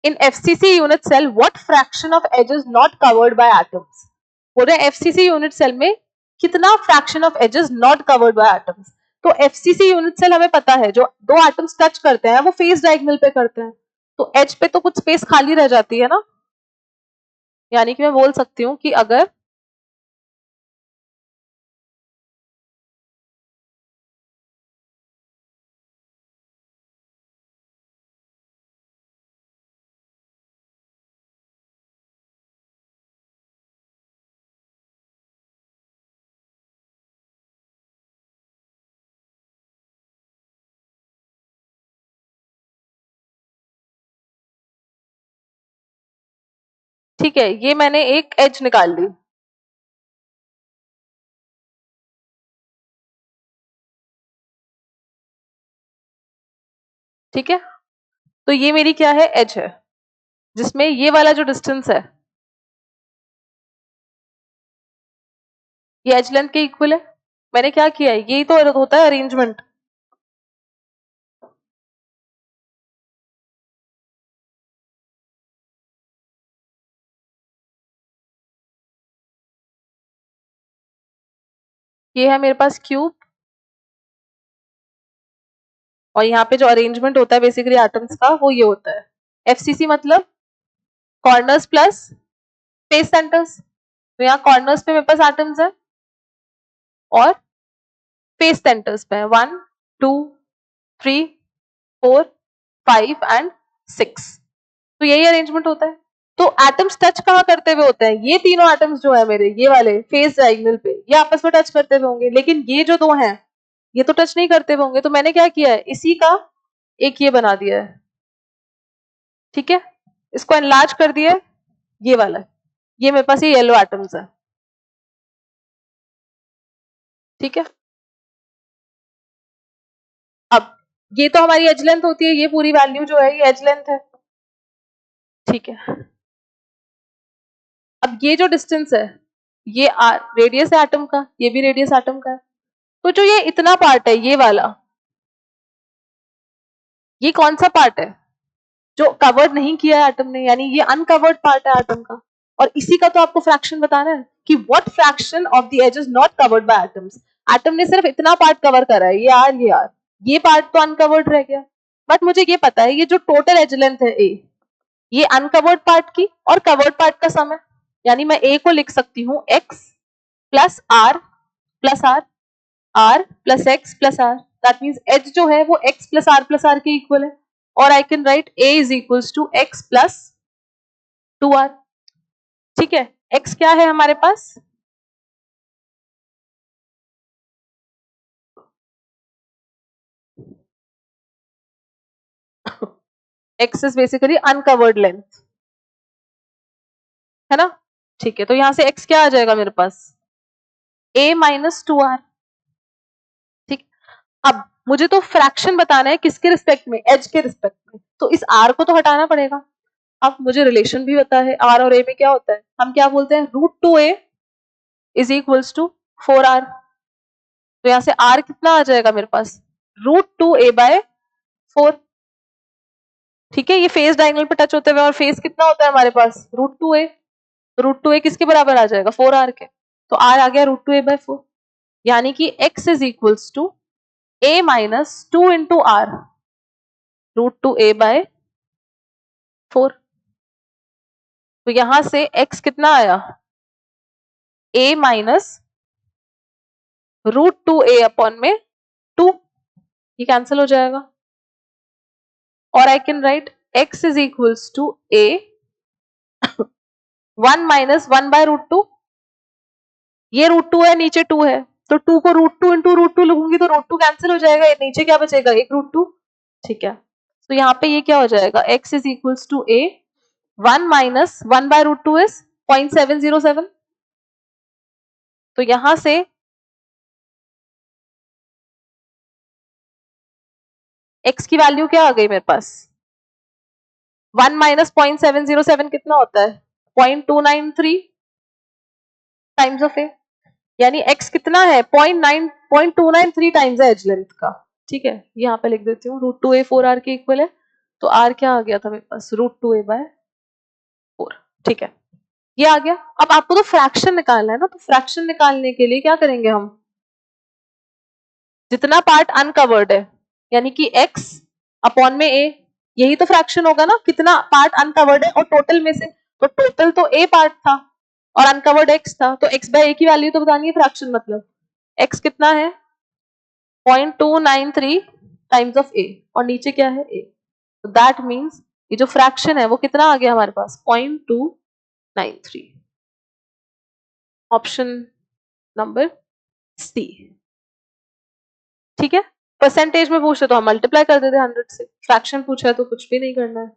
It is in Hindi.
in FCC unit cell what fraction of edge is not covered by atoms? बोल रहे FCC unit cell में कितना fraction of edge is not covered by atoms? तो FCC unit cell हमें पता है जो दो atoms टच करते हैं वो फेस डायगोनल पे करते हैं, तो edge पे तो कुछ स्पेस खाली रह जाती है ना, यानी कि मैं बोल सकती हूँ कि अगर ठीक है, ये मैंने एक एज निकाल ली, ठीक है, तो ये मेरी क्या है, एज है, जिसमें ये वाला जो डिस्टेंस है ये एज लेंथ के इक्वल है। मैंने क्या किया है, यही तो होता है अरेंजमेंट। ये है मेरे पास क्यूब, और यहाँ पे जो अरेंजमेंट होता है बेसिकली एटम्स का वो ये होता है। एफसीसी मतलब कॉर्नर्स प्लस स्पेस सेंटर्स, तो यहाँ कॉर्नर्स पे मेरे पास एटम्स है और स्पेस सेंटर्स पे है 1 2 3 4 5 एंड 6, तो यही अरेंजमेंट होता है। तो एटम्स टच कहाँ करते हुए होते हैं, ये तीनों एटम्स जो है मेरे ये वाले फेस डायगोनल पे ये आपस में टच करते हुए होंगे, लेकिन ये जो दो हैं ये तो टच नहीं करते हुए होंगे, तो मैंने क्या किया है, इसी का एक ये बना दिया है, ठीक है, इसको एनलार्ज कर दिया है, ये वाला, ये मेरे पास ये येलो एटम्स है, ठीक है। अब ये तो हमारी एज लेंथ होती है, ये पूरी वैल्यू जो है ये एज लेंथ है, ठीक है। अब ये जो डिस्टेंस है ये रेडियस है एटम का, ये भी रेडियस एटम का है, तो जो ये इतना पार्ट है ये वाला, ये कौन सा पार्ट है जो कवर्ड नहीं किया है एटम ने, यानी ये अनकवर्ड पार्ट है एटम का, और इसी का तो आपको फ्रैक्शन बताना है कि what fraction of the edge is not covered by atoms. Atom ने सिर्फ इतना पार्ट कवर करा है, ये पार्ट तो अनकवर्ड रह गया, बट मुझे ये पता है ये जो टोटल एज लेंथ है ए, ये अनकवर्ड पार्ट की और कवर्ड पार्ट का सम है, यानी मैं ए को लिख सकती हूँ x plus r plus r, r plus x plus r, that means h जो है वो x प्लस आर के इक्वल है, और I can write a is equals to x plus 2r, ठीक है। x क्या है हमारे पास, x is basically uncovered length, है ना, ठीक है, तो यहां से x क्या आ जाएगा मेरे पास, a माइनस 2r, ठीक। अब मुझे तो फ्रैक्शन बताना है किसके रिस्पेक्ट में, एज के रिस्पेक्ट में, तो इस r को तो हटाना पड़ेगा। अब मुझे रिलेशन भी पता है r और a में क्या होता है, हम क्या बोलते हैं, √2a is equals to 4r, तो यहां से r कितना आ जाएगा मेरे पास, √2a/4, ठीक है, ये फेस डायगोनल पे टच होते हुए, और फेस कितना होता है हमारे पास, √2a, √2a किसके बराबर आ जाएगा, 4r के, तो r आ गया √2a/4, यानी कि x is equals to a minus 2 into r, √2a/4, तो यहां से x कितना आया, a माइनस √2a अपॉन में 2, ये कैंसिल हो जाएगा, और I can write x is equals to a 1 minus 1/√2, ये √2 है, नीचे 2 है, तो 2 को √2 इंटू √2 लिखूंगी तो √2 कैंसिल हो जाएगा, नीचे क्या बचेगा, एक √2, ठीक है, तो यहाँ पे ये क्या हो जाएगा, x is equals to a 1 minus 1/√2 is 0.707, तो यहां से x की वैल्यू क्या आ गई मेरे पास, 1 माइनस 0.707 कितना होता है, 0.293 टाइम्स ऑफ a, यानी x कितना है, 0.293 टाइम्स है एज लेंथ का, ठीक है, यहाँ पे लिख देती हूँ √2a 4r के इक्वल है, तो r क्या आ गया था मेरे पास, √2a/4। ठीक है, ये आ गया। अब आपको तो फ्रैक्शन निकालना है ना, तो फ्रैक्शन निकालने के लिए क्या करेंगे हम, जितना पार्ट अनकवर्ड है यानी कि x अपॉन में a, यही तो फ्रैक्शन होगा ना, कितना पार्ट अनकवर्ड है और टोटल में से, तो टोटल तो a पार्ट था और अनकवर्ड x था, तो x/a की वैल्यू तो बतानी है फ्रैक्शन, मतलब x कितना है 0.293 टाइम्स ऑफ a और नीचे क्या है a, तो दैट मीन्स ये जो फ्रैक्शन है वो कितना आ गया हमारे पास 0.293, ऑप्शन नंबर सी। ठीक है, परसेंटेज में पूछे तो हम मल्टीप्लाई कर देते 100 से, फ्रैक्शन पूछा है तो कुछ भी नहीं करना है।